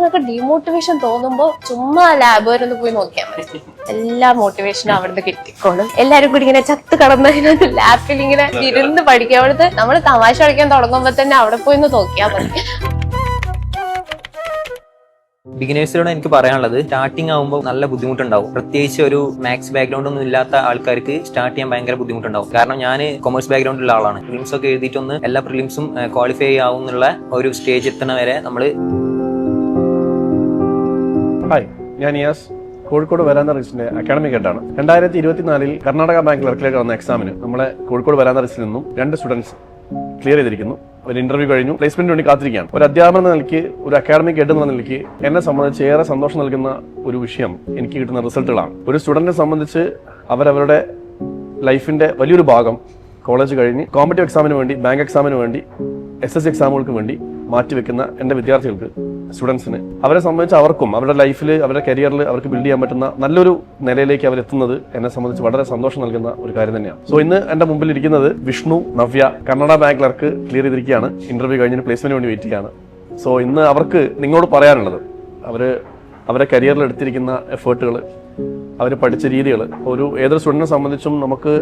നിങ്ങൾക്ക് ഡിമോട്ടിവേഷൻ തോന്നുമ്പോൾ ചുമ്മാ ലാബ് വരെ ഒന്ന് പോയി നോക്കിയാൽ മതി. എല്ലാ മോട്ടിവേഷനും അവിടുന്ന് കിട്ടിക്കോളും. എല്ലാരും കൂടി ഇങ്ങനെ ചത്ത് കടന്നതിനകത്ത് ലാപ്പിൽ ഇങ്ങനെ ഇരുന്ന് പഠിക്കുക. അവിടുത്തെ നമ്മൾ തമാശ കളിക്കാൻ തുടങ്ങുമ്പോ തന്നെ അവിടെ പോയി ഒന്ന് നോക്കിയാൽ മതി. ബിഗിനേഴ്സിനോട് എനിക്ക് പറയാനുള്ളത്, സ്റ്റാർട്ടിങ് ആകുമ്പോൾ നല്ല ബുദ്ധിമുട്ടുണ്ടാവും. പ്രത്യേകിച്ച് ഒരു മാത്സ് ബാക്ക്ഗ്രൗണ്ട് ഒന്നും ഇല്ലാത്ത ആൾക്കാർക്ക് സ്റ്റാർട്ട് ചെയ്യാൻ ഭയങ്കര ബുദ്ധിമുട്ടുണ്ടാവും. കാരണം ഞാൻ കൊമേഴ്സ് ബാക്ക്ഗ്രൗണ്ട് ഉള്ള ആളാണ്. പ്രിലിംസ് ഒക്കെ എഴുതിയിട്ടൊന്ന് എല്ലാ പ്രിലിംസും ക്വാളിഫൈ ആവുന്നുള്ള ഒരു സ്റ്റേജ് എത്തണ വരെ നമ്മൾ. ഹായ്, ഞാൻ നിയാസ്. കോഴിക്കോട് വരാന്ത റീസിന്റെ അക്കാഡമിക് ഹെഡാണ്. 2024 കർണാടക ബാങ്ക് ക്ലർക്കിലേക്ക് വന്ന എക്സാമിന് നമ്മളെ കോഴിക്കോട് വരാന്ത റീസിൽ നിന്നും 2 സ്റ്റുഡൻസ് ക്ലിയർ ചെയ്തിരിക്കുന്നു. ഒരു ഇന്റർവ്യൂ കഴിഞ്ഞു, പ്ലേസ്മെന്റിന് വേണ്ടി കാത്തിരിക്കുകയാണ്. ഒരു അധ്യാപനം എന്ന നിലയ്ക്ക്, ഒരു അക്കാഡമിക് ഹെഡ് എന്ന നിലയ്ക്ക് എന്നെ സംബന്ധിച്ച് ഏറെ സന്തോഷം നൽകുന്ന ഒരു വിഷയം എനിക്ക് കിട്ടുന്ന റിസൾട്ടുകളാണ്. ഒരു സ്റ്റുഡന്റിനെ സംബന്ധിച്ച് അവരവരുടെ ലൈഫിന്റെ വലിയൊരു ഭാഗം കോളേജ് കഴിഞ്ഞ് കോമ്പറ്റീവ് എക്സാമിന് വേണ്ടി, ബാങ്ക് എക്സാമിന് വേണ്ടി, SSC എക്സാമുകൾക്ക് വേണ്ടി മാറ്റിവെക്കുന്ന എൻ്റെ വിദ്യാർത്ഥികൾക്ക്, സ്റ്റുഡൻസിന്, അവരെ സംബന്ധിച്ച് അവർക്കും അവരുടെ ലൈഫിൽ, അവരുടെ കരിയറിൽ അവർക്ക് ബിൽഡ് ചെയ്യാൻ പറ്റുന്ന നല്ലൊരു നിലയിലേക്ക് അവരെത്തുന്നത് എന്നെ സംബന്ധിച്ച് വളരെ സന്തോഷം നൽകുന്ന ഒരു കാര്യം തന്നെയാണ്. സോ ഇന്ന് എൻ്റെ മുമ്പിൽ ഇരിക്കുന്നത് Vishnu, Navya, Karnataka bank clerk clear ചെയ്തിരിക്കുകയാണ്. ഇന്റർവ്യൂ കഴിഞ്ഞിട്ട് പ്ലേസ്മെന്റിന് വേണ്ടി വെയിറ്റ് ചെയ്യാണ്. സോ ഇന്ന് അവർക്ക് നിങ്ങളോട് പറയാനുള്ളത്, അവരെ കരിയറിൽ എടുത്തിരിക്കുന്ന എഫേർട്ടുകൾ, അവർ പഠിച്ച രീതികൾ, ഏതൊരു സ്റ്റുഡന്റിനെ സംബന്ധിച്ചും നമുക്ക്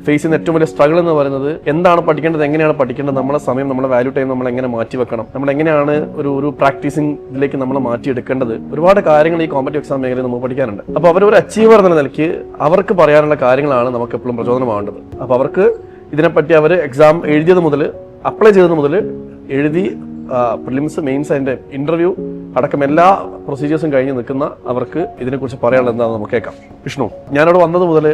ഫേസ് ചെയ്യുന്ന ഏറ്റവും വലിയ സ്ട്രഗിൾ എന്ന് പറയുന്നത് എന്താണ് പഠിക്കേണ്ടത്, എങ്ങനെയാണ് പഠിക്കേണ്ടത്, നമ്മളെ സമയം, നമ്മളെ വാല്യൂ ടൈം നമ്മൾ എങ്ങനെ മാറ്റി വെക്കണം, നമ്മൾ എങ്ങനെയാണ് ഒരു പ്രാക്ടീസിംഗ് ഇതിലേക്ക് നമ്മൾ മാറ്റിയെടുക്കേണ്ടത്. ഒരുപാട് കാര്യങ്ങൾ ഈ കോമ്പറ്റീവ് എക്സാം മേഖലയിൽ നമുക്ക് പഠിക്കാനുണ്ട്. അപ്പോൾ അവരൊരു അച്ചീവർ എന്ന നിലയ്ക്ക് അവർക്ക് പറയാനുള്ള കാര്യങ്ങളാണ് നമുക്ക് എപ്പോഴും പ്രചോദനമാവേണ്ടത്. അപ്പോൾ അവർക്ക് ഇതിനെപ്പറ്റി അവർ എക്സാം എഴുതിയത് മുതൽ, അപ്ലൈ ചെയ്തത് മുതൽ, എഴുതി പ്രിലിംസ്, മെയിൻസ്, അതിൻ്റെ ഇന്റർവ്യൂ അടക്കം എല്ലാ പ്രൊസീജിയേഴ്സും കഴിഞ്ഞ് നിൽക്കുന്ന അവർക്ക് ഇതിനെക്കുറിച്ച് പറയാനുള്ളത് എന്താണെന്ന് നമുക്ക് കേൾക്കാം. വിഷ്ണു, ഞാനവിടെ വന്നത് മുതൽ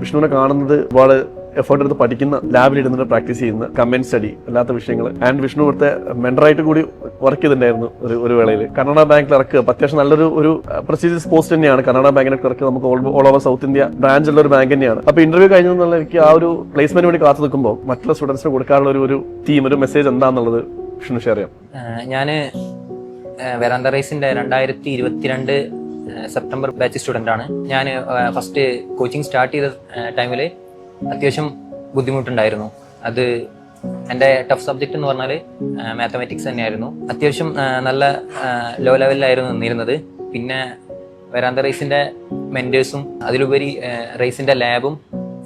വിഷ്ണുവിനെ കാണുന്നത് ഒരുപാട് എഫേർട്ട് എടുത്ത് പഠിക്കുന്ന, ലാബിലിരുന്നിട്ട് പ്രാക്ടീസ് ചെയ്യുന്ന, കമ്പൈൻ സ്റ്റഡി അല്ലാത്ത വിഷയങ്ങൾ, ആൻഡ് വിഷ്ണു ഇവിടുത്തെ മെന്ററായിട്ട് കൂടി വർക്ക് ചെയ്തിട്ടുണ്ടായിരുന്നു ഒരു വേളയിൽ. കർണാടക ബാങ്ക് ക്ലർക്ക് അത്യാവശ്യം നല്ലൊരു പ്രസ്റ്റീജിയസ് പോസ്റ്റ് തന്നെയാണ്. കർണാടക ബാങ്കിന്റെ ക്ലർക്ക് നമുക്ക് all over south India branch ഉള്ള ഒരു ബാങ്ക് തന്നെയാണ്. അപ്പോൾ ഇന്റർവ്യൂ കഴിഞ്ഞെന്നുള്ള എനിക്ക് ആ ഒരു പ്ലേസ്മെന്റ് വേണ്ടി കാത്തു നിൽക്കുമ്പോൾ മറ്റുള്ള സ്റ്റുഡൻസിന് കൊടുക്കാനുള്ള ഒരു തീം, ഒരു മെസ്സേജ് എന്താണെന്നുള്ളത് വിഷ്ണു ഷെയർ ചെയ്യാം. ഞാൻ വരാന്ത റൈസിന്റെ 2022 സെപ്റ്റംബർ ബാച്ച് സ്റ്റുഡൻ്റ് ആണ്. ഞാൻ ഫസ്റ്റ് കോച്ചിങ് സ്റ്റാർട്ട് ചെയ്ത ടൈമിൽ അത്യാവശ്യം ബുദ്ധിമുട്ടുണ്ടായിരുന്നു. അത് എൻ്റെ ടഫ് സബ്ജക്റ്റ് എന്ന് പറഞ്ഞാൽ മാത്തമാറ്റിക്സ് തന്നെയായിരുന്നു. അത്യാവശ്യം നല്ല ലോ ലെവലിലായിരുന്നു നിന്നിരുന്നത്. പിന്നെ വരാന്ത റൈസിന്റെ മെന്റേഴ്സും അതിലുപരി റൈസിന്റെ ലാബും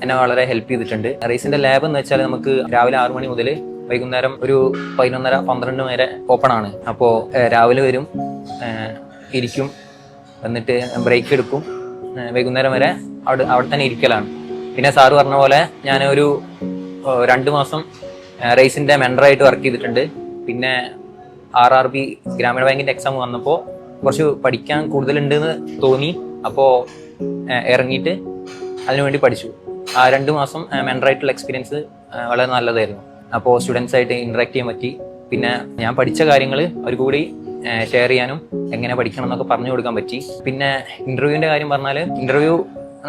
എന്നെ വളരെ ഹെൽപ്പ് ചെയ്തിട്ടുണ്ട്. റൈസിന്റെ ലാബ് എന്ന് വെച്ചാൽ നമുക്ക് രാവിലെ 6 മണി മുതൽ വൈകുന്നേരം ഒരു 11:30-12 വരെ ഓപ്പൺ ആണ്. അപ്പോൾ രാവിലെ വരും, ഇരിക്കും, എന്നിട്ട് ബ്രേക്ക് എടുക്കും, വൈകുന്നേരം വരെ അവിടെ തന്നെ ഇരിക്കലാണ്. പിന്നെ സാറ് പറഞ്ഞ പോലെ ഞാൻ ഒരു 2 മാസം റേസിന്റെ മെൻഡറായിട്ട് വർക്ക് ചെയ്തിട്ടുണ്ട്. പിന്നെ RRB ഗ്രാമീണ ബാങ്കിന്റെ എക്സാം വന്നപ്പോൾ കുറച്ച് പഠിക്കാൻ കൂടുതലുണ്ടെന്ന് തോന്നി. അപ്പോൾ ഇറങ്ങിയിട്ട് അതിനുവേണ്ടി പഠിച്ചു. ആ 2 മാസം മെൻഡറായിട്ടുള്ള എക്സ്പീരിയൻസ് വളരെ നല്ലതായിരുന്നു. അപ്പോൾ സ്റ്റുഡൻസ് ആയിട്ട് ഇന്ററാക്ട് ചെയ്യാൻ പറ്റി. പിന്നെ ഞാൻ പഠിച്ച കാര്യങ്ങൾ അവർക്ക് കൂടി ഷെയർ ചെയ്യാനും എങ്ങനെ പഠിക്കണം എന്നൊക്കെ പറഞ്ഞു കൊടുക്കാൻ പറ്റി. പിന്നെ ഇന്റർവ്യൂവിന്റെ കാര്യം പറഞ്ഞാൽ, ഇന്റർവ്യൂ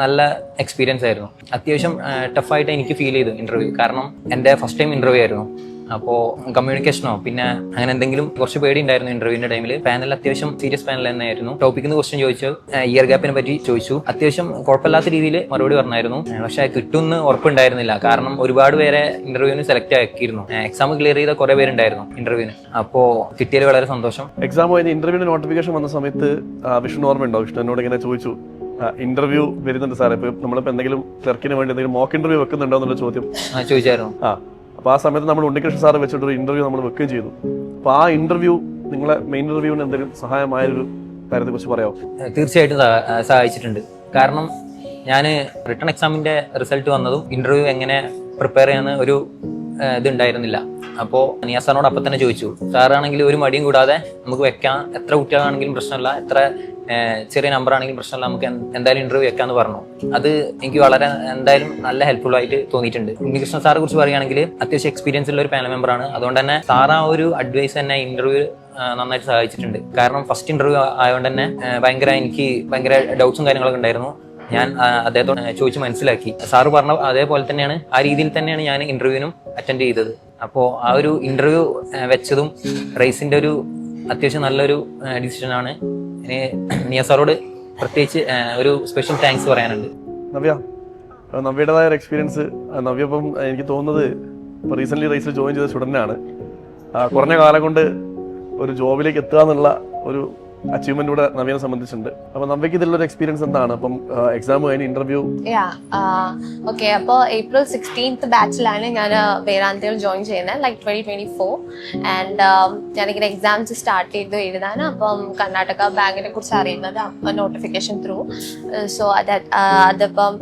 നല്ല എക്സ്പീരിയൻസ് ആയിരുന്നു. അത്യാവശ്യം ടഫായിട്ട് എനിക്ക് ഫീൽ ചെയ്തു ഇന്റർവ്യൂ. കാരണം എൻ്റെ ഫസ്റ്റ് ടൈം ഇന്റർവ്യൂ ആയിരുന്നു. അപ്പോൾ കമ്മ്യൂണിക്കേഷനോ പിന്നെ അങ്ങനെ എന്തെങ്കിലും കുറച്ച് പേടി ഉണ്ടായിരുന്നു ഇന്റർവ്യൂവിന്റെ ടൈമിൽ. പാനൽ അത്യാവശ്യം സീരിയസ് പാനൽ തന്നെയായിരുന്നു. ടോപ്പിക്കിന് ക്വസ്റ്റ്യൻ ചോദിച്ചു, ഇയർ ഗ്യാപ്പിനെ പറ്റി ചോദിച്ചു. അത്യാവശ്യം കുഴപ്പമില്ലാത്ത രീതിയിൽ മറുപടി പറഞ്ഞായിരുന്നു. പക്ഷെ കിട്ടുമെന്ന് ഉറപ്പുണ്ടായിരുന്നില്ല. കാരണം ഒരുപാട് പേരെ ഇന്റർവ്യൂവിന് സെലക്ട് ആക്കിയിരുന്നു. എക്സാം ക്ലിയർ ചെയ്ത കുറെ പേരുണ്ടായിരുന്നു ഇന്റർവ്യൂവിന്. അപ്പോൾ കിട്ടിയതിൽ വളരെ സന്തോഷം. എക്സാം കഴിഞ്ഞ് ഇന്റർവ്യൂവിന് നോട്ടിഫിക്കേഷൻ വന്ന സമയത്ത് വിഷ്ണു ഓർമ്മയുണ്ടോ? വിഷ്ണു എന്നോട് ഇങ്ങനെ ചോദിച്ചു, ഇന്റർവ്യൂ വരുന്നുണ്ട് സാറേ, ഇപ്പൊ നമ്മളിപ്പോ എന്തെങ്കിലും ക്ലർക്കിന് വേണ്ടി എന്തെങ്കിലും മോക്ക് ഇന്റർവ്യൂ വെക്കുന്നുണ്ടോ എന്നുള്ള ചോദ്യം ചോദിച്ചായിരുന്നു. അപ്പോൾ ആ സമയത്ത് നമ്മൾ ഉണ്ണികൃഷ്ണൻ സാറ് വെച്ചിട്ടൊരു ഇന്റർവ്യൂ നമ്മൾ വെക്കുകയും ചെയ്തു. അപ്പോൾ ആ ഇന്റർവ്യൂ നിങ്ങളെ മെയിൻ ഇന്റർവ്യൂവിന് എന്തെങ്കിലും സഹായമായൊരു കാര്യത്തെ കുറിച്ച് പറയാമോ? തീർച്ചയായിട്ടും സഹായിച്ചിട്ടുണ്ട്. കാരണം ഞാൻ റിട്ടൺ എക്സാമിന്റെ റിസൾട്ട് വന്നതും ഇന്റർവ്യൂ എങ്ങനെ പ്രിപ്പയർ ചെയ്യാന്ന് ഒരു ഇതുണ്ടായിരുന്നില്ല. അപ്പോൾ നിയാസ് സാറിനോട് അപ്പം തന്നെ ചോദിച്ചു. സാറാണെങ്കിൽ ഒരു മടിയും കൂടാതെ നമുക്ക് വെക്കാം, എത്ര കുട്ടികളാണെങ്കിലും പ്രശ്നമില്ല, എത്ര ചെറിയ നമ്പർ ആണെങ്കിലും പ്രശ്നമില്ല, നമുക്ക് എന്തായാലും ഇന്റർവ്യൂ വെക്കാന്ന് പറഞ്ഞു. അത് എനിക്ക് വളരെ എന്തായാലും നല്ല ഹെൽപ്ഫുൾ ആയിട്ട് തോന്നിയിട്ടുണ്ട്. ഉണ്ണികൃഷ്ണൻ സാറെ കുറിച്ച് പറയുകയാണെങ്കിൽ അത്യാവശ്യം എക്സ്പീരിയൻസ് ഉള്ള ഒരു പാനൽ മെമ്പറാണ്. അതുകൊണ്ട് തന്നെ സാർ ആ ഒരു അഡ്വൈസ് തന്നെ ഇന്റർവ്യൂ നന്നായിട്ട് സഹായിച്ചിട്ടുണ്ട്. കാരണം ഫസ്റ്റ് ഇന്റർവ്യൂ ആയതുകൊണ്ട് തന്നെ എനിക്ക് ഭയങ്കര ഡൗട്ട്സും കാര്യങ്ങളൊക്കെ ഉണ്ടായിരുന്നു. ഞാൻ അദ്ദേഹത്തോട് ചോദിച്ച് മനസ്സിലാക്കി. സാറ് പറഞ്ഞ അതേപോലെ തന്നെയാണ്, ആ രീതിയിൽ തന്നെയാണ് ഞാൻ ഇന്റർവ്യൂവിനും അറ്റൻഡ് ചെയ്തത്. അപ്പോൾ ആ ഒരു ഇന്റർവ്യൂ വെച്ചതും റൈസിന്റെ ഒരു അത്യാവശ്യം നല്ലൊരു ഡിസിഷനാണ്. നിയാസ് സാറോട് പ്രത്യേകിച്ച് ഒരു സ്പെഷ്യൽ താങ്ക്സ് പറയാനുണ്ട്. നവ്യയുടേതായ ഒരു എക്സ്പീരിയൻസ്. നവ്യ ഇപ്പം എനിക്ക് തോന്നുന്നത് ഇപ്പോൾ റീസെൻ്റ്ലി റൈസിൽ ജോയിൻ ചെയ്ത സ്റ്റുഡൻ്റാണ്. കുറഞ്ഞ കാലം കൊണ്ട് ഒരു ജോബിലേക്ക് എത്തുക എന്നുള്ള അച്ചീവ്മെന്റ് കൂടെ നവ്യനെ സംബന്ധിച്ചിട്ടുണ്ട്. അപ്പൊ നവ്യക്ക് ഇതിലൊരു എക്സ്പീരിയൻസ് എന്താണ്? അപ്പം എക്സാം കഴിഞ്ഞ് ഇന്റർവ്യൂ ഓക്കെ. അപ്പോൾ April 16th ബാച്ചിലാണ് ഞാൻ വേദാന്തയിൽ ജോയിൻ ചെയ്യുന്നത്, ലൈക്ക് 2024. ആൻഡ് ഞാനിങ്ങനെ എക്സാംസ് സ്റ്റാർട്ട് ചെയ്തു എഴുതാൻ. അപ്പം കർണാടക ബാങ്കിനെ കുറിച്ച് അറിയുന്നത് നോട്ടിഫിക്കേഷൻ ത്രൂ. സോ അതിപ്പം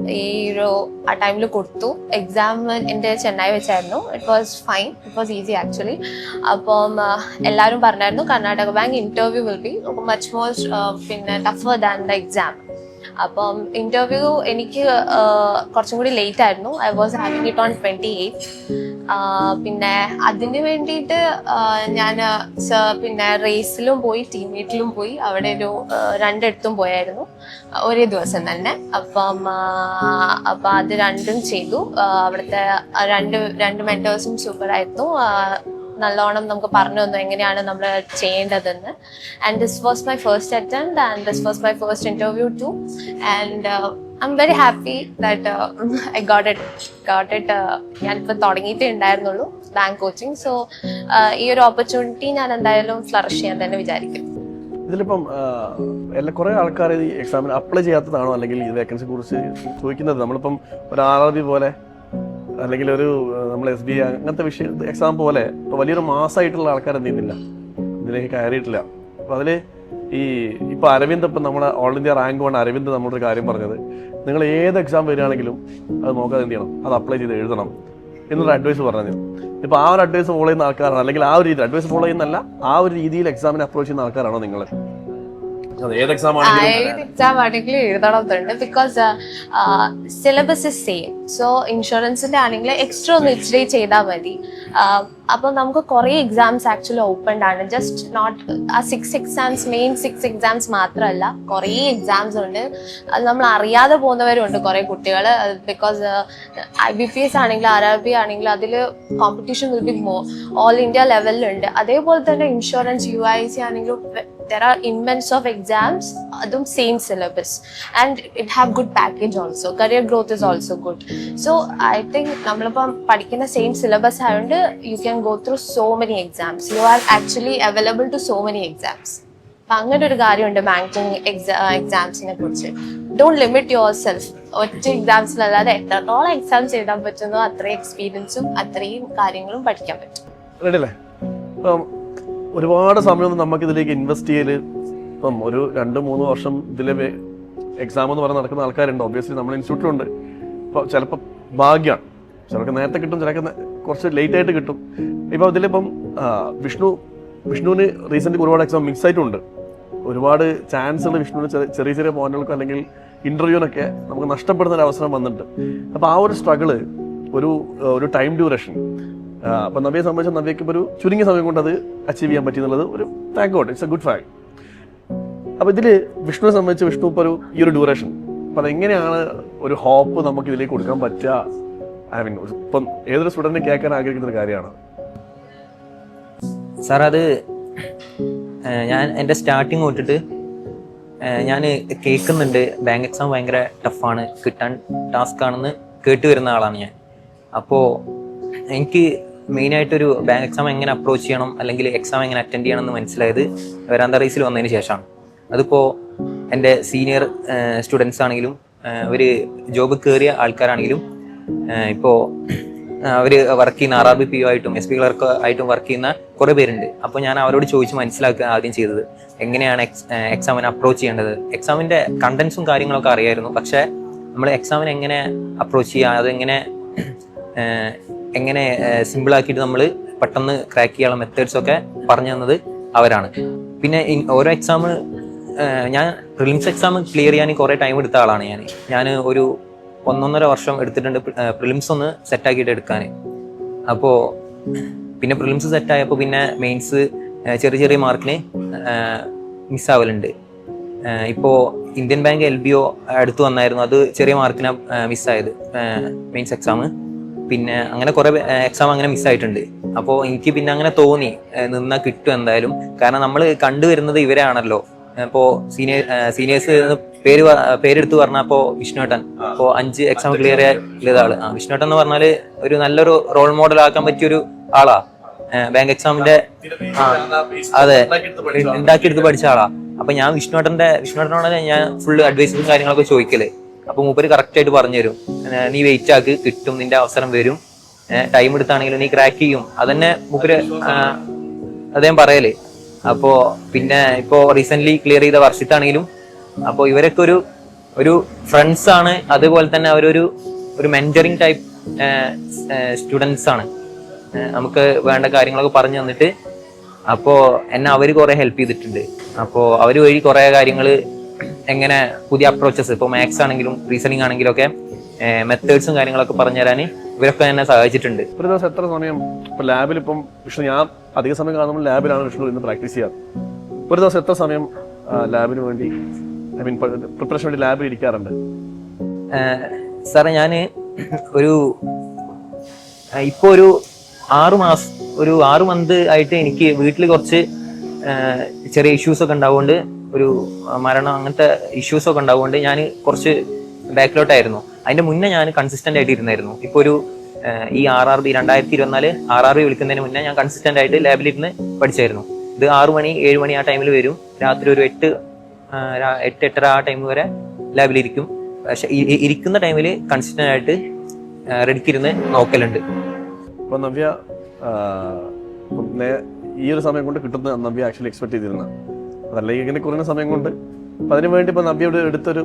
ആ ടൈമിൽ കൊടുത്തു. എക്സാം എൻ്റെ ചെന്നൈ വെച്ചായിരുന്നു. It was fine, it was easy actually. അപ്പം എല്ലാവരും പറഞ്ഞായിരുന്നു Karnataka bank interview will be much more പിന്നെ ടഫർ ദാൻ ദ എക്സാം. അപ്പം ഇന്റർവ്യൂ എനിക്ക് കുറച്ചും കൂടി ലേറ്റ് ആയിരുന്നു. I was having it on 28th. പിന്നെ അതിന് വേണ്ടിയിട്ട് ഞാൻ പിന്നെ റേസിലും പോയി, ടീമേറ്റിലും പോയി, അവിടെ ഒരു 2 പോയായിരുന്നു ഒരേ ദിവസം തന്നെ. അപ്പം അത് രണ്ടും ചെയ്തു. അവിടുത്തെ രണ്ട് മെന്റേഴ്സും സൂപ്പറായിരുന്നു. നല്ലോണം നമുക്ക് പറഞ്ഞു തന്നു എങ്ങനെയാണ് നമ്മൾ ചെയ്യേണ്ടതെന്ന്. And this was my first attempt and this was my first interview too. And I am very happy that I got it. ഞാനിപ്പോൾ തുടങ്ങിയിട്ടേ ഉണ്ടായിരുന്നുള്ളൂ ബാങ്ക് കോച്ചിങ്. സോ ഈ ഒരു ഓപ്പർച്യൂണിറ്റി ഞാൻ എന്തായാലും ഫ്ലറിഷ് ചെയ്യാൻ തന്നെ വിചാരിക്കും. ഇതിലിപ്പം കുറെ ആൾക്കാർ ഈ എക്സാമിന് അപ്ലൈ ചെയ്യാത്തതാണോ, അല്ലെങ്കിൽ ഈ വേക്കൻസി കുറിച്ച് ചോദിക്കുന്നത്? നമ്മളിപ്പം ഒരു RRB പോലെ അല്ലെങ്കിൽ ഒരു നമ്മൾ SBI അങ്ങനത്തെ എക്സാം പോലെ ഇപ്പോൾ വലിയൊരു മാസമായിട്ടുള്ള ആൾക്കാർ എന്ത് ചെയ്യുന്നില്ല, ഇതിലേക്ക് കയറിയിട്ടില്ല. അപ്പോൾ അതിൽ ഇപ്പോൾ അരവിന്ദ്, ഇപ്പം നമ്മുടെ ഓൾ ഇന്ത്യ റാങ്ക് 1 അരവിന്ദ് നമ്മളൊരു കാര്യം പറഞ്ഞത്, നിങ്ങൾ ഏത് എക്സാം വരികയാണെങ്കിലും അത് നോക്കാതെ എന്ത് ചെയ്യണം, അത് അപ്ലൈ ചെയ്ത് എഴുതണം എന്നൊരു അഡ്വൈസ് പറഞ്ഞു. ഇപ്പോൾ ആ ഒരു അഡ്വൈസ് ഫോളോ ചെയ്യുന്ന ആൾക്കാരാണ്, അല്ലെങ്കിൽ ആ ഒരു രീതി അഡ്വൈസ് ഫോളോ ചെയ്യുന്നല്ല, ആ ഒരു രീതിയിൽ എക്സാമിനെ അപ്രോച്ച് ചെയ്യുന്ന ആൾക്കാരാണോ നിങ്ങൾ? ഏത് എക്സാം ആണെങ്കിലും എഴുതണമെന്നുണ്ട്. Because syllabus is same. So ഇൻഷുറൻസിന്റെ ആണെങ്കിൽ എക്സ്ട്രാ ഒന്ന് ഇച്ചിരി ചെയ്താൽ മതി. അപ്പൊ നമുക്ക് കുറെ എക്സാംസ് ആക്ച്വലി ഓപ്പൺ ആണ്. ജസ്റ്റ് നോട്ട് ആ 6 എക്സാംസ്, മെയിൻ 6 എക്സാംസ് മാത്രമല്ല, കുറെ എക്സാംസ് ഉണ്ട്. അത് നമ്മൾ അറിയാതെ പോകുന്നവരുണ്ട് കുറെ കുട്ടികൾ. ബിക്കോസ് IBPS ആണെങ്കിലും RRB ആണെങ്കിലും അതിൽ competition will be more. All India ലെവലിലുണ്ട്. അതേപോലെ തന്നെ ഇൻഷുറൻസ് UIC ആണെങ്കിലും there are immense of exams, adum same syllabus, and it have good package also. Career growth is also good. So I think nammalippam padikkunna same syllabus ayonde you can go through so many exams. You are actually available to so many exams. അങ്ങനെ ഒരു കാര്യമുണ്ട് banking എക്സാംസിനെ കുറിച്ച്. Don't limit your self. ഒറ്റ എക്സാംസിലല്ലാതെ എത്രത്തോളം exams എഴുതാൻ പറ്റുന്നോ അത്രയും എക്സ്പീരിയൻസും അത്രയും കാര്യങ്ങളും പഠിക്കാൻ പറ്റും. റെഡിയല്ലേ? ഒരുപാട് സമയമൊന്നും നമുക്ക് ഇതിലേക്ക് ഇൻവെസ്റ്റ് ചെയ്യല്. ഇപ്പം ഒരു 2-3 വർഷം ഇതിലെ എക്സാം എന്ന് പറഞ്ഞ് നടക്കുന്ന ആൾക്കാരുണ്ട്. ഒബ്വിയസ്ലി നമ്മുടെ ഇൻസ്റ്റിറ്റ്യൂട്ടിലുണ്ട്. ഇപ്പോൾ ചിലപ്പോൾ ഭാഗ്യമാണ്, ചിലർക്ക് നേരത്തെ കിട്ടും, ചിലർക്ക് കുറച്ച് ലേറ്റ് ആയിട്ട് കിട്ടും. ഇപ്പോൾ ഇതിലിപ്പം വിഷ്ണുവിന് റീസെൻ്റ് ഒരുപാട് എക്സാം മിക്സ് ആയിട്ടുണ്ട്. ഒരുപാട് ചാൻസുകൾ വിഷ്ണുവിന് ചെറിയ ചെറിയ പോയിന്റുകൾക്കും അല്ലെങ്കിൽ ഇൻ്റർവ്യൂവിനൊക്കെ നമുക്ക് നഷ്ടപ്പെടുന്ന ഒരു അവസരം വന്നിട്ടുണ്ട്. അപ്പോൾ ആ ഒരു സ്ട്രഗിള്, ഒരു ടൈം ഡ്യൂറേഷൻ, അപ്പം നവ്യയെ സംബന്ധിച്ച് നവ്യക്ക് ഇപ്പോൾ ഒരു ചുരുങ്ങിയ സമയം കൊണ്ട് അത് അച്ചീവ് ചെയ്യാൻ പറ്റി എന്നുള്ളത് ഒരു thank God, it's A good fact. അപ്പോൾ ഇതിൽ വിഷ്ണുവിനെ സംബന്ധിച്ച് വിഷ്ണു ഇപ്പോൾ ഈ ഒരു ഡ്യൂറേഷൻ, അപ്പം അതെങ്ങനെയാണ് ഒരു ഹോപ്പ് നമുക്ക് ഇതിലേക്ക് കൊടുക്കാൻ പറ്റുക? ഐ മീൻ ഇപ്പം ഏതൊരു സ്റ്റുഡൻറ്റിനെ കേൾക്കാൻ ആഗ്രഹിക്കുന്ന ഒരു കാര്യമാണ് സാർ. അത് ഞാൻ എൻ്റെ സ്റ്റാർട്ടിങ് തൊട്ടിട്ട് ഞാൻ കേൾക്കുന്നുണ്ട് ബാങ്ക് എക്സാം ഭയങ്കര ടഫാണ്, കിട്ടാൻ ടാസ്ക് ആണെന്ന് കേട്ട് വരുന്ന ആളാണ് ഞാൻ. അപ്പോൾ എനിക്ക് മെയിനായിട്ടൊരു ബാങ്ക് എക്സാം എങ്ങനെ അപ്രോച്ച് ചെയ്യണം, അല്ലെങ്കിൽ എക്സാം എങ്ങനെ അറ്റൻഡ് ചെയ്യണം എന്ന് മനസ്സിലായത് വേദാന്ത റേസിൽ വന്നതിന് ശേഷമാണ്. അതിപ്പോൾ എൻ്റെ സീനിയർ സ്റ്റുഡൻസ് ആണെങ്കിലും ഒരു ജോബ് കയറിയ ആൾക്കാരാണെങ്കിലും ഇപ്പോൾ അവർ വർക്ക് ചെയ്യുന്ന RRB PO ആയിട്ടും SB ക്ലർക്ക് ആയിട്ടും വർക്ക് ചെയ്യുന്ന കുറേ പേരുണ്ട്. അപ്പോൾ ഞാൻ അവരോട് ചോദിച്ച് മനസ്സിലാക്കുക ആദ്യം ചെയ്തത്, എങ്ങനെയാണ് എക്സാമിനെ അപ്രോച്ച് ചെയ്യേണ്ടത്. എക്സാമിൻ്റെ കണ്ടൻസും കാര്യങ്ങളൊക്കെ അറിയായിരുന്നു, പക്ഷേ നമ്മൾ എക്സാമിനെ എങ്ങനെ അപ്രോച്ച് ചെയ്യുക, അതെങ്ങനെ സിമ്പിളാക്കിയിട്ട് നമ്മൾ പെട്ടെന്ന് ക്രാക്ക് ചെയ്യാനുള്ള മെത്തേഡ്സൊക്കെ പറഞ്ഞു തന്നത് അവരാണ്. പിന്നെ ഓരോ എക്സാം ഞാൻ പ്രിലിംസ് എക്സാം ക്ലിയർ ചെയ്യാൻ കുറേ ടൈം എടുത്ത ആളാണ് ഞാൻ ഒരു 1.5 വർഷം എടുത്തിട്ടുണ്ട് പ്രിലിംസ് ഒന്ന് സെറ്റാക്കിയിട്ട് എടുക്കാൻ. അപ്പോൾ പിന്നെ പ്രിലിംസ് സെറ്റായപ്പോൾ പിന്നെ മെയിൻസ് ചെറിയ മാർക്കിന് മിസ്സാവലുണ്ട്. ഇപ്പോൾ ഇന്ത്യൻ ബാങ്ക് LBO അടുത്ത് വന്നായിരുന്നു, അത് ചെറിയ മാർക്കിനാണ് മിസ്സായത് മെയിൻസ് എക്സാം. പിന്നെ അങ്ങനെ കുറേ എക്സാം അങ്ങനെ മിസ്സായിട്ടുണ്ട്. അപ്പോൾ എനിക്ക് പിന്നെ അങ്ങനെ തോന്നി നിന്നാൽ കിട്ടും എന്തായാലും, കാരണം നമ്മൾ കണ്ടുവരുന്നത് ഇവരാണല്ലോ. ഇപ്പോൾ സീനിയേഴ്സ് പേരെടുത്ത് പറഞ്ഞാൽ ഇപ്പോൾ വിഷ്ണുവേട്ടൻ ഇപ്പോൾ 5 എക്സാം ക്ലിയർ ചെയ്ത ആള്. വിഷ്ണുവേട്ടൻ എന്ന് പറഞ്ഞാൽ ഒരു നല്ലൊരു റോൾ മോഡൽ ആക്കാൻ പറ്റിയൊരു ആളാ. ബാങ്ക് എക്സാമിന്റെ അതെ ഉണ്ടാക്കിയെടുത്ത് പഠിച്ച ആളാ. അപ്പൊ ഞാൻ വിഷ്ണുവേട്ടനോട് ഞാൻ ഫുള്ള് അഡ്വൈസും കാര്യങ്ങളൊക്കെ ചോദിക്കല്. അപ്പൊ മൂപ്പര് കറക്റ്റ് ആയിട്ട് പറഞ്ഞുതരും, നീ വെയിറ്റ് ആക്ക്, കിട്ടും, നിന്റെ അവസരം വരും, ടൈം എടുത്താണെങ്കിലും നീ ക്രാക്ക് ചെയ്യും. അതന്നെ മൂപ്പര് അദ്ദേഹം പറയല്. അപ്പോ പിന്നെ ഇപ്പോ റീസെന്റ് ക്ലിയർ ചെയ്ത വർഷത്താണെങ്കിലും അപ്പൊ ഇവരൊക്കെ ഒരു ഫ്രണ്ട്സ് ആണ്. അതുപോലെ തന്നെ ഒരു മെന്ററിങ് ടൈപ്പ് സ്റ്റുഡൻസ് ആണ്. നമുക്ക് വേണ്ട കാര്യങ്ങളൊക്കെ പറഞ്ഞു തന്നിട്ട് അപ്പോ എന്നെ അവര് കുറെ ഹെൽപ്പ് ചെയ്തിട്ടുണ്ട്. അപ്പോ അവര് വഴി കുറെ കാര്യങ്ങള് എങ്ങനെ പുതിയ അപ്രോച്ചസ്, ഇപ്പൊ മാത്സ് ആണെങ്കിലും റീസണിങ് ആണെങ്കിലും ഒക്കെ മെത്തേഡ്സും കാര്യങ്ങളൊക്കെ പറഞ്ഞു തരാൻ ഇവരൊക്കെ എന്നെ സഹായിച്ചിട്ടുണ്ട്. ഒരു ദിവസം എത്ര സമയം ഇപ്പൊ ലാബിൽ ഇപ്പം വിഷ്ണു, ഞാൻ അധിക സമയം കാണുമ്പോൾ ലാബിലാണ് വിഷ്ണു ഇന്ന് പ്രാക്ടീസ് ചെയ്യാറ്. ഒരു ദിവസം എത്ര സമയം ലാബിന് വേണ്ടി, ഐ മീൻ പ്രിപ്പറേഷൻ വേണ്ടി ലാബിൽ ഇരിക്കാറുണ്ട്? സാറേ ഞാന് ഇപ്പൊ ഒരു 6 മന്ത് ആയിട്ട് എനിക്ക് വീട്ടിൽ കുറച്ച് ചെറിയ ഇഷ്യൂസ് ഒക്കെ ഉണ്ടാവുകൊണ്ട്, ഒരു മരണം അങ്ങനത്തെ ഇഷ്യൂസ് ഒക്കെ ഉണ്ടാവുകൊണ്ട് ഞാൻ കുറച്ച് ബാക്കിലോട്ടായിരുന്നു. അതിന്റെ മുന്നേ ഞാൻ കൺസിസ്റ്റന്റ് ആയിട്ട് ഇരുന്നായിരുന്നു. ഇപ്പൊ ഈ RRB 2024 RRB വിളിക്കുന്നതിന് മുന്നേ ഞാൻ കൺസിസ്റ്റന്റ് ആയിട്ട് ലാബിലിരുന്ന് പഠിച്ചായിരുന്നു. ഇത് 6 മണി 7 മണി ആ ടൈമിൽ വരും. രാത്രി ഒരു 8-8:30 ആ ടൈം വരെ ലാബിലിരിക്കും. പക്ഷെ ഇരിക്കുന്ന ടൈമിൽ കൺസിസ്റ്റന്റ് ആയിട്ട് റെഡിക്കിരുന്ന് നോക്കലുണ്ട്. ഇപ്പൊ നവ്യ ഈ ഒരു സമയം കൊണ്ട് കിട്ടുന്ന നവ്യ ആക്ച്വലി എക്സ്പെക്ട് ചെയ്തിരുന്ന അതല്ലെങ്കിൽ ഇങ്ങനെ കുറഞ്ഞ സമയം കൊണ്ട്, അപ്പൊ അതിനുവേണ്ടി ഇപ്പൊ നവ്യയുടെ എടുത്തൊരു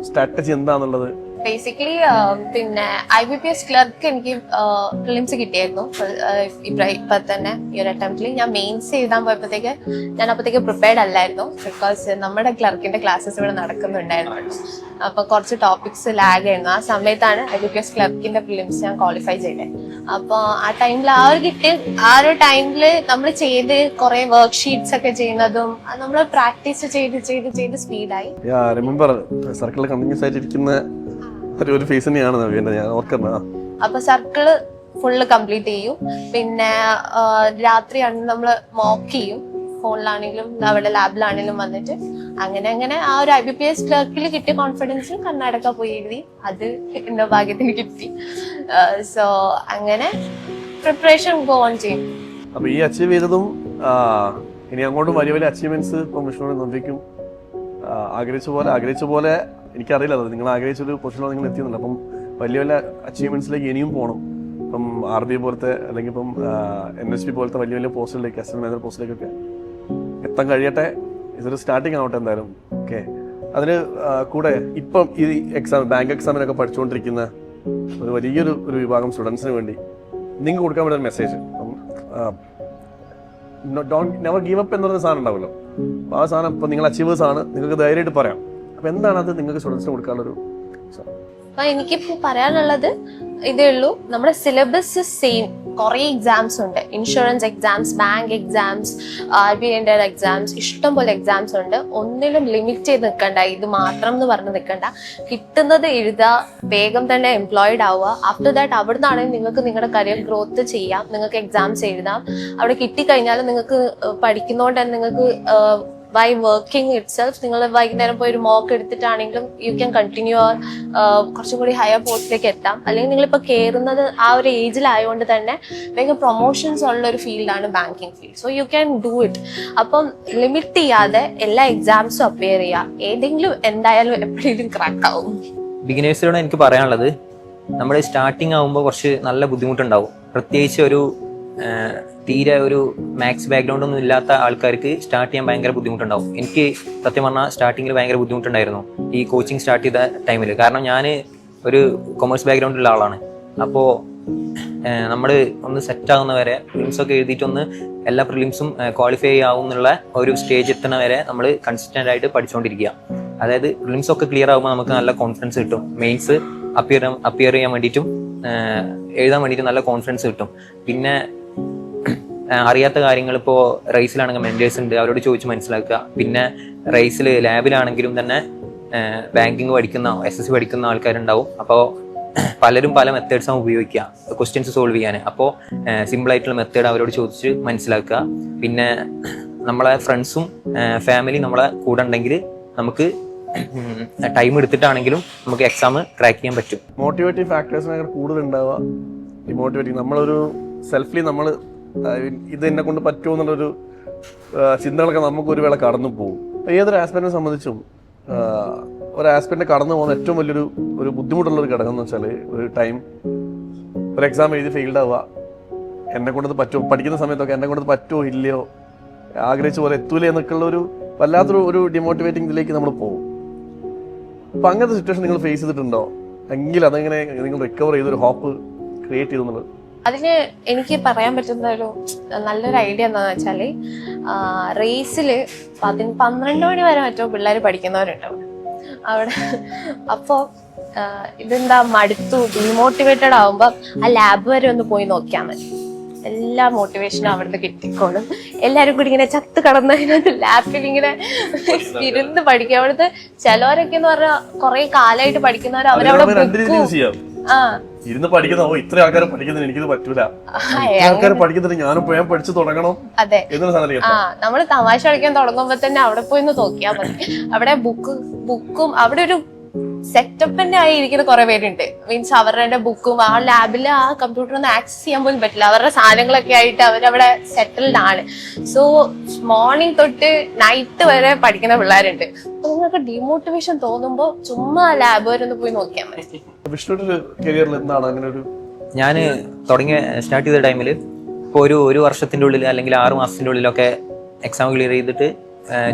സ്ട്രാറ്റജി എന്താന്നുള്ളത്? ബേസിക്കലി പിന്നെ IBPS ക്ലർക്ക് എനിക്ക് പ്രിലിംസ് കിട്ടിയായിരുന്നു. ഇപ്പൊ തന്നെ ഈ ഒരു അറ്റംപ്റ്റിൽ ഞാൻ മെയിൻസ് എഴുതാൻ പോയപ്പോഴത്തേക്ക് ഞാൻ അപ്പോഴത്തേക്ക് പ്രിപ്പയർഡ് അല്ലായിരുന്നു. ബിക്കോസ് നമ്മുടെ ക്ലർക്കിന്റെ ക്ലാസ്സസ് ഇവിടെ നടക്കുന്നുണ്ടായിരുന്നു. അപ്പൊ കുറച്ച് ടോപ്പിക്സ് ലാഗ് ആയിരുന്നു. ആ സമയത്താണ് IBPS ക്ലർക്കിന്റെ പ്രിലിംസ് ഞാൻ ക്വാളിഫൈ ചെയ്തത്. അപ്പൊ ആ ടൈമിൽ ആ ഒരു ടൈമില് നമ്മൾ ചെയ്ത് കുറെ വർക്ക് ഷീറ്റ്സ് ഒക്കെ ചെയ്യുന്നതും നമ്മൾ പ്രാക്ടീസ് ചെയ്ത് സ്പീഡായി. റിമെമ്പർ സർക്കിളിൽ കണ്ടിന്യൂസ് ആയിട്ട് ഇരിക്കുന്ന ഒരു ഫേസ് തന്നെയാണ് ഞാൻ ഓർക്കുന്നത്. അപ്പൊ സർക്കിള് ഫുള്ള് കംപ്ലീറ്റ് ചെയ്യും. പിന്നെ രാത്രിയാണ് നമ്മള് മോക്ക് ചെയ്യും, ഫോണിലാണെങ്കിലും അവിടെ ലാബിലാണെങ്കിലും വന്നിട്ട്. അങ്ങനെ ആ ഒരു IBPS ക്ലർക്കിൽ കിട്ടിയ കോൺഫിഡൻസ് കർണാടക പോയി എഴുതി. അത് എന്റെ ഭാഗ്യത്തിന് കിട്ടി. സോ അങ്ങനെ പ്രിപ്പറേഷൻ ഗോ ഓൺ ചെയ്യും. അപ്പൊ ഈ അച്ചീവ് ചെയ്തതും ഇനി അങ്ങോട്ടും വലിയ വലിയ അച്ചീവ്മെന്റ്സ് ഇപ്പം വിഷ്ണുവിനെ നവ്യക്കും ആഗ്രഹിച്ച പോലെ എനിക്കറിയില്ല, അത് നിങ്ങൾ ആഗ്രഹിച്ചൊരു പൊസിഷനിൽ നിങ്ങൾ എത്തിയുന്നില്ല. അപ്പം വലിയ വലിയ അച്ചീവ്മെന്റ്സിലേക്ക് ഇനിയും പോകണം. ഇപ്പം RBI പോലത്തെ അല്ലെങ്കിൽ ഇപ്പം NSP പോലത്തെ വലിയ വലിയ പോസ്റ്റിലേക്ക്, അസിസ്റ്റന്റ് മാനേജർ പോസ്റ്റിലേക്കൊക്കെ എത്താൻ കഴിയട്ടെ. ഇതൊരു സ്റ്റാർട്ടിങ് ആവട്ടെ എന്തായാലും. ഓക്കെ, അതിന് കൂടെ ഇപ്പം ഈ ബാങ്ക് എക്സാമിനൊക്കെ പഠിച്ചുകൊണ്ടിരിക്കുന്ന ഒരു വലിയൊരു വിഭാഗം സ്റ്റുഡൻസിന് വേണ്ടി നിങ്ങൾക്ക് കൊടുക്കാൻ വേണ്ട ഒരു മെസ്സേജ്, നെവർ ഗീവ് അപ്പ് എന്നൊരു സാധനം ഉണ്ടാവുമല്ലോ. അപ്പോൾ ആ സാധനം ഇപ്പം നിങ്ങൾ അച്ചീവേഴ്സ് ആണ്, നിങ്ങൾക്ക് ധൈര്യമായിട്ട് പറയാം. അപ്പൊ എന്താണ് അത് നിങ്ങൾക്ക് സ്റ്റുഡൻസിന് കൊടുക്കാനുള്ളൊരു? അപ്പൊ എനിക്കിപ്പോ പറയാനുള്ളത് ഇതേ ഉള്ളൂ. നമ്മുടെ സിലബസ് സെയിം. കുറെ എക്സാംസ് ഉണ്ട്, insurance exams, bank exams, RBI exams, ഇഷ്ടംപോലെ എക്സാംസ് ഉണ്ട്. ഒന്നിലും ലിമിറ്റ് ചെയ്ത് നിൽക്കണ്ട, ഇത് മാത്രം എന്ന് പറഞ്ഞ് നിൽക്കണ്ട. കിട്ടുന്നത് എഴുതുക, വേഗം തന്നെ എംപ്ലോയിഡ് ആവുക. ആഫ്റ്റർ ദാറ്റ് അവിടെ നിന്നാണെങ്കിൽ നിങ്ങൾക്ക് നിങ്ങളുടെ കരിയർ ഗ്രോത്ത് ചെയ്യാം. നിങ്ങൾക്ക് എക്സാംസ് എഴുതാം. അവിടെ കിട്ടിക്കഴിഞ്ഞാൽ നിങ്ങൾക്ക് പഠിക്കുന്നതുകൊണ്ട് തന്നെ നിങ്ങൾക്ക് ബൈ വർക്കിംഗ് ഇറ്റ് സെൽഫ്, നിങ്ങൾ വൈകുന്നേരം പോയി ഒരു മോക്ക് എടുത്തിട്ടാണെങ്കിലും യു ക്യാൻ കണ്ടിന്യൂ കുറച്ചും കൂടി ഹയർ പോസ്റ്റിലേക്ക് എത്താം. അല്ലെങ്കിൽ നിങ്ങളിപ്പോൾ കയറുന്നത് ആ ഒരു ഏജിലായതുകൊണ്ട് തന്നെ ഭയങ്കര പ്രൊമോഷൻസ് ഉള്ള ഒരു ഫീൽഡാണ് banking field. So you can do it. അപ്പം ലിമിറ്റ് ചെയ്യാതെ എല്ലാ എക്സാംസും അപ്പിയർ ചെയ്യുക. ഏതെങ്കിലും എന്തായാലും എപ്പോഴെങ്കിലും ക്രാക്ക് ആവും. ബിഗിനേഴ്സിനോട് എനിക്ക് പറയാനുള്ളത്, നമ്മൾ സ്റ്റാർട്ടിങ് ആകുമ്പോൾ കുറച്ച് നല്ല ബുദ്ധിമുട്ടുണ്ടാവും. പ്രത്യേകിച്ച് തീരെ ഒരു മാത്സ് ബാക്ക്ഗ്രൗണ്ട് ഒന്നും ഇല്ലാത്ത ആൾക്കാർക്ക് സ്റ്റാർട്ട് ചെയ്യാൻ ഭയങ്കര ബുദ്ധിമുട്ടുണ്ടാവും. എനിക്ക് സത്യം പറഞ്ഞാൽ സ്റ്റാർട്ടിങ്ങിൽ ഭയങ്കര ബുദ്ധിമുട്ടുണ്ടായിരുന്നു ഈ കോച്ചിങ് സ്റ്റാർട്ട് ചെയ്ത ടൈമിൽ. കാരണം ഞാൻ ഒരു കൊമേഴ്സ് ബാക്ക്ഗ്രൗണ്ടിലുള്ള ആളാണ്. അപ്പോൾ നമ്മൾ ഒന്ന് സെറ്റ് ആകുന്നവരെ പ്രിലിംസ് ഒക്കെ എഴുതിയിട്ടൊന്ന് എല്ലാ പ്രിലിംസും ക്വാളിഫൈ ആവുന്നുള്ള ഒരു സ്റ്റേജ് എത്തുന്നവരെ നമ്മൾ കൺസിസ്റ്റന്റ് ആയിട്ട് പഠിച്ചുകൊണ്ടിരിക്കുക. അതായത് പ്രിലിംസ് ഒക്കെ ക്ലിയർ ആകുമ്പോൾ നമുക്ക് നല്ല കോൺഫിഡൻസ് കിട്ടും. മെയിൻസ് അപ്പിയർ ചെയ്യാൻ വേണ്ടിയിട്ടും എഴുതാൻ വേണ്ടിയിട്ടും നല്ല കോൺഫിഡൻസ് കിട്ടും. പിന്നെ അറിയാത്ത കാര്യങ്ങൾ ഇപ്പോൾ റൈസിലാണെങ്കിൽ മെന്റേഴ്സ് ഉണ്ട്, അവരോട് ചോദിച്ച് മനസ്സിലാക്കുക. പിന്നെ റൈസിൽ ലാബിലാണെങ്കിലും തന്നെ ബാങ്കിങ് പഠിക്കുന്ന SSC പഠിക്കുന്ന ആൾക്കാരുണ്ടാവും. അപ്പോൾ പലരും പല മെത്തേഡ്സാണ് ഉപയോഗിക്കുക ക്വസ്റ്റ്യൻസ് സോൾവ് ചെയ്യാൻ. അപ്പോൾ സിമ്പിൾ ആയിട്ടുള്ള മെത്തേഡ് അവരോട് ചോദിച്ച് മനസ്സിലാക്കുക. പിന്നെ നമ്മളെ ഫ്രണ്ട്സും ഫാമിലി നമ്മളെ കൂടെ ഉണ്ടെങ്കിൽ നമുക്ക് ടൈം എടുത്തിട്ടാണെങ്കിലും നമുക്ക് എക്സാം ക്രാക്ക് ചെയ്യാൻ പറ്റും. മോട്ടിവേറ്റീവ് ഫാക്ടേഴ്സിനെ കൂടുതൽ ഉണ്ടാവുക. ഡിമോട്ടിവേറ്റിംഗ്, നമ്മളൊരു സെൽഫ്ലി നമ്മൾ ഇത് എന്നെ കൊണ്ട് പറ്റുമോ എന്നുള്ളൊരു ചിന്തകളൊക്കെ നമുക്ക് ഒരു വേള കടന്നു പോകും. ഏതൊരു ആസ്പെക്റ്റിനെ സംബന്ധിച്ചും ഒരു ആസ്പെക്റ്റിനെ കടന്നു പോകുന്ന ഏറ്റവും വലിയൊരു ബുദ്ധിമുട്ടുള്ള ഒരു ഘടകം എന്ന് വെച്ചാൽ ഒരു ടൈം, ഒരു എക്സാം എഴുതി ഫെയിൽഡ് ആവുക, എന്നെ കൊണ്ടത് പറ്റുമോ, പഠിക്കുന്ന സമയത്തൊക്കെ എന്നെ കൊണ്ടത് പറ്റുമോ ഇല്ലയോ, ആഗ്രഹിച്ച പോലെ എത്തൂലേ എന്നൊക്കെയുള്ള ഒരു വല്ലാത്തൊരു ഡിമോട്ടിവേറ്റിംഗ് ഇതിലേക്ക് നമ്മൾ പോകും. അപ്പം അങ്ങനത്തെ സിറ്റുവേഷൻ നിങ്ങൾ ഫേസ് ചെയ്തിട്ടുണ്ടോ? എങ്കിൽ അതെങ്ങനെ നിങ്ങൾ റിക്കവർ ചെയ്തൊരു ഹോപ്പ് ക്രിയേറ്റ് ചെയ്തെന്നുള്ളത്? അതിന് എനിക്ക് പറയാൻ പറ്റുന്ന ഒരു നല്ലൊരു ഐഡിയ എന്താണെന്ന് വെച്ചാൽ, റേസിൽ 12 മണി വരെ മറ്റോ പിള്ളേർ പഠിക്കുന്നവരുണ്ടാവും അവിടെ. അപ്പോൾ ഇതെന്താ മടുത്തു ഡീമോട്ടിവേറ്റഡ് ആവുമ്പോൾ ആ ലാബ് വരെ ഒന്ന് പോയി നോക്കിയാൽ മതി. എല്ലാ മോട്ടിവേഷനും അവിടുന്ന് കിട്ടിക്കോളും. എല്ലാരും കൂടി ഇങ്ങനെ ചത്ത് കടന്നതിനകത്ത് ലാപ്പിൽ ഇങ്ങനെ ഇരുന്ന് പഠിക്കും. അവിടുത്തെ ചിലവരൊക്കെ എന്ന് പറഞ്ഞാൽ കുറെ കാലമായിട്ട് പഠിക്കുന്നവർ അവരവിടെ ഇരുന്ന് പഠിക്കുന്ന ഇത്ര ആൾക്കാർ പഠിക്കുന്നത് എനിക്കിത് പറ്റൂല, ആൾക്കാർ പഠിക്കുന്നത് ഞാനും പോയാൽ പഠിച്ചു തുടങ്ങണം. അതെ, നമ്മള് തമാശ കളിക്കാൻ തുടങ്ങുമ്പോ തന്നെ അവിടെ പോയി ഒന്ന് നോക്കിയാൽ മതി. അവിടെ ബുക്കും അവിടെ ഒരു സെറ്റപ്പ് തന്നെ ആയിരിക്കുന്ന കുറെ പേരുണ്ട്. മീൻസ് അവരുടെ ബുക്കും ആ ലാബിൽ ആ കമ്പ്യൂട്ടർ ഒന്നും ആക്സസ് ചെയ്യാൻ പോലും പറ്റില്ല. അവരുടെ സാധനങ്ങളൊക്കെ ആയിട്ട് അവരവിടെ സെറ്റിൽഡ് ആണ്. സോ മോർണിംഗ് തൊട്ട് നൈറ്റ് വരെ പഠിക്കുന്ന പിള്ളേരുണ്ട്. അപ്പൊ നിങ്ങൾക്ക് ഡിമോട്ടിവേഷൻ തോന്നുമ്പോ ചുമ്മാ ലാബ് വരെ ഒന്ന് പോയി നോക്കിയാൽ മതി. ഞാൻ സ്റ്റാർട്ട് ചെയ്ത ടൈമിൽ ഇപ്പോൾ ഒരു വർഷത്തിന്റെ ഉള്ളിൽ അല്ലെങ്കിൽ 6 മാസത്തിന്റെ ഉള്ളിലൊക്കെ എക്സാം ക്ലിയർ ചെയ്തിട്ട്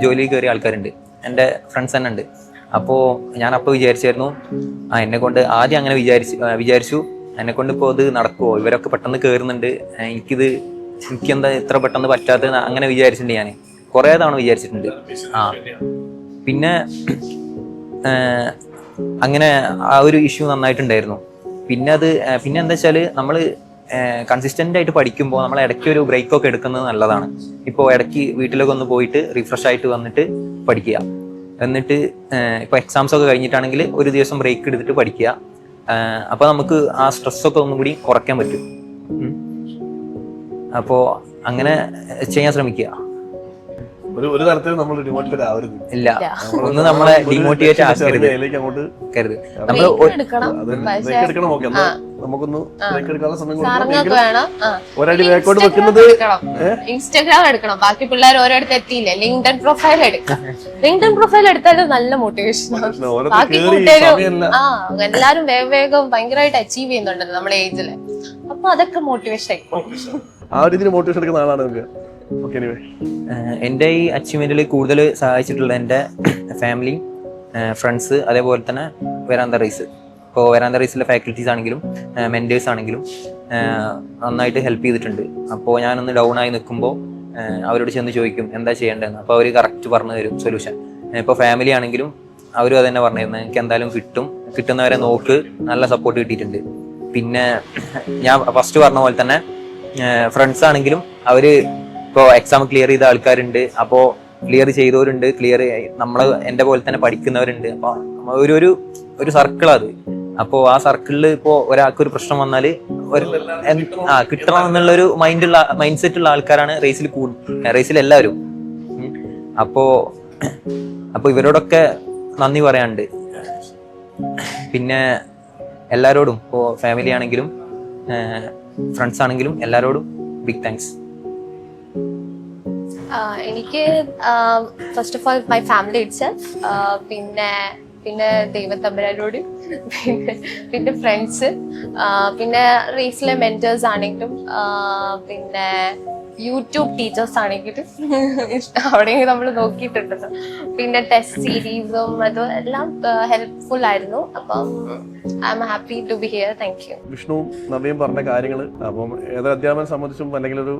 ജോലിയിൽ കയറിയ ആൾക്കാരുണ്ട്. എൻ്റെ ഫ്രണ്ട്സ് തന്നെ ഉണ്ട്. അപ്പോൾ ഞാൻ അപ്പോൾ വിചാരിച്ചായിരുന്നു, എന്നെ കൊണ്ട് ആദ്യം അങ്ങനെ വിചാരിച്ചു എന്നെ കൊണ്ട് ഇപ്പോൾ ഇത് നടക്കുമോ, ഇവരൊക്കെ പെട്ടെന്ന് കയറുന്നുണ്ട്, എനിക്കെന്താ ഇത്ര പെട്ടെന്ന് പറ്റാത്തത്, അങ്ങനെ വിചാരിച്ചിട്ടുണ്ട്. ഞാൻ കുറേ തവണ വിചാരിച്ചിട്ടുണ്ട്. പിന്നെ അങ്ങനെ ആ ഒരു ഇഷ്യൂ നന്നായിട്ടുണ്ടായിരുന്നു. പിന്നെ എന്താ വെച്ചാൽ നമ്മൾ കൺസിസ്റ്റന്റ് ആയിട്ട് പഠിക്കുമ്പോൾ നമ്മൾ ഇടയ്ക്ക് ഒരു ബ്രേക്കൊക്കെ എടുക്കുന്നത് നല്ലതാണ്. ഇപ്പോൾ ഇടയ്ക്ക് വീട്ടിലൊക്കെ ഒന്ന് പോയിട്ട് റിഫ്രഷ് ആയിട്ട് വന്നിട്ട് പഠിക്കുക. എന്നിട്ട് ഇപ്പോൾ എക്സാംസ് ഒക്കെ കഴിഞ്ഞിട്ടാണെങ്കിൽ ഒരു ദിവസം ബ്രേക്ക് എടുത്തിട്ട് പഠിക്കുക. അപ്പോൾ നമുക്ക് ആ സ്ട്രെസ്സൊക്കെ ഒന്നും കൂടി കുറയ്ക്കാൻ പറ്റും. അപ്പോൾ അങ്ങനെ ചെയ്യാൻ ശ്രമിക്കുക. ഒരു തരത്തിലും നമ്മൾ ഡിമോട്ടിവേറ്റ് ആവരുത്. ഇല്ല, ഒന്ന് നമ്മളെ ഡിമോട്ടിവേറ്റ് ആക്കരുത്. നമ്മൾ നമുക്കൊന്ന് ഇൻസ്റ്റാഗ്രാം എടുക്കണം. ബാക്കി പിള്ളേർ ഓരോരുത്തർ എത്തിയില്ലേ, ലിങ്ക്ഡൻ പ്രൊഫൈൽ എടുക്കാം. ലിങ്ക്ഡൻ പ്രൊഫൈൽ എടുത്താൽ നല്ല മോട്ടിവേഷൻ. ബാക്കി കൂട്ടുകാരും എല്ലാരും വേഗം ഭയങ്കരമായിട്ട് അച്ചീവ് ചെയ്യുന്നുണ്ടല്ലോ നമ്മുടെ ഏജില്. അപ്പൊ അതൊക്കെ മോട്ടിവേഷൻ ആയിക്കോളും. ആ രീതിയിൽ മോട്ടിവേഷൻ എടുക്കുന്ന ആളാണ് നമുക്ക്. എൻ്റെ ഈ അച്ചീവ്മെന്റിൽ കൂടുതൽ സഹായിച്ചിട്ടുള്ള എൻ്റെ ഫാമിലി, ഫ്രണ്ട്സ്, അതേപോലെ തന്നെ വെരാന്ത റേസ്. ഇപ്പോൾ വെരാന്ത റേസിലെ ഫാക്കൽറ്റീസ് ആണെങ്കിലും മെന്റേഴ്സ് ആണെങ്കിലും നന്നായിട്ട് ഹെൽപ്പ് ചെയ്തിട്ടുണ്ട്. അപ്പോൾ ഞാനൊന്ന് ഡൗൺ ആയി നിൽക്കുമ്പോൾ അവരോട് ചെന്ന് ചോദിക്കും എന്താ ചെയ്യേണ്ടതെന്ന്. അപ്പോൾ അവർ കറക്റ്റ് പറഞ്ഞു തരും സൊല്യൂഷൻ. ഇപ്പോൾ ഫാമിലി ആണെങ്കിലും അവരും അത് തന്നെ പറഞ്ഞിരുന്നു, എനിക്ക് എന്തായാലും കിട്ടുന്നവരെ നോക്ക്, നല്ല സപ്പോർട്ട് കിട്ടിയിട്ടുണ്ട്. പിന്നെ ഞാൻ ഫസ്റ്റ് പറഞ്ഞ പോലെ തന്നെ ഫ്രണ്ട്സ് ആണെങ്കിലും അവര് ഇപ്പോൾ എക്സാം ക്ലിയർ ചെയ്ത ആൾക്കാരുണ്ട്, അപ്പോൾ ക്ലിയർ ചെയ്തവരുണ്ട്, എൻ്റെ പോലെ തന്നെ പഠിക്കുന്നവരുണ്ട്. അപ്പോൾ ഒരു സർക്കിളത്. അപ്പോൾ ആ സർക്കിളിൽ ഇപ്പോൾ ഒരാൾക്ക് ഒരു പ്രശ്നം വന്നാൽ കിട്ടണം എന്നുള്ളൊരു മൈൻഡ് സെറ്റ് ഉള്ള ആൾക്കാരാണ് റേസിൽ എല്ലാവരും. അപ്പോൾ ഇവരോടൊക്കെ നന്ദി പറയാനുണ്ട്. പിന്നെ എല്ലാവരോടും, ഇപ്പോൾ ഫാമിലി ആണെങ്കിലും ഫ്രണ്ട്സ് ആണെങ്കിലും എല്ലാവരോടും ബിഗ് താങ്ക്സ്. എനിക്ക് first of all my family itself, പിന്നെ ദൈവത്തമ്പരാനോട്, പിന്നെ ഫ്രണ്ട്സ്, പിന്നെ റേസിലെ മെന്റേഴ്സ് ആണെങ്കിലും, പിന്നെ യൂട്യൂബ് ടീച്ചേഴ്സ് ആണെങ്കിലും അവിടെ നമ്മൾ നോക്കിയിട്ടുണ്ടല്ലോ. പിന്നെ ടെസ്റ്റ് സീരീസും അതും എല്ലാം ഹെൽപ്ഫുൾ ആയിരുന്നു. അപ്പം I am happy to be here. Thank you. വിഷ്ണുവും നവ്യയും പറഞ്ഞ കാര്യങ്ങൾ, അപ്പം ഏതൊരു അധ്യാപനം സംബന്ധിച്ചും അല്ലെങ്കിൽ ഒരു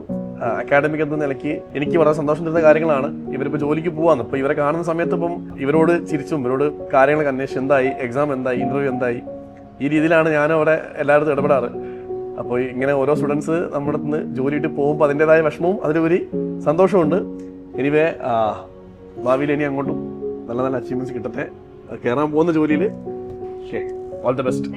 അക്കാഡമിക് എന്ന നിലയ്ക്ക് എനിക്ക് വളരെ സന്തോഷം തരുന്ന കാര്യങ്ങളാണ്. ഇവരിപ്പോൾ ജോലിക്ക് പോവാന്ന്, ഇപ്പൊ ഇവരെ കാണുന്ന സമയത്ത് ഇപ്പം ഇവരോട് ചിരിച്ചും ഇവരോട് കാര്യങ്ങളൊക്കെ അന്വേഷിച്ച് എന്തായി, എക്സാം എന്തായി, ഇന്റർവ്യൂ എന്തായി, ഈ രീതിയിലാണ് ഞാനും അവിടെ എല്ലായിടത്തും ഇടപെടാറ്. അപ്പോൾ ഇങ്ങനെ ഓരോ സ്റ്റുഡൻസ് നമ്മുടെ അടുത്ത് ജോലി കിട്ടി പോകുമ്പോൾ അതിൻ്റെതായ വിഷമവും അതിലുപരി സന്തോഷമുണ്ട്. എനിവേ ഭാവിയിൽ ഇനി അങ്ങോട്ടും നല്ല നല്ല അച്ചീവ്മെന്റ്സ് കിട്ടട്ടെ. കയറാൻ പോകുന്ന ജോലിയിൽ ഓൾ ദ ബെസ്റ്റ്.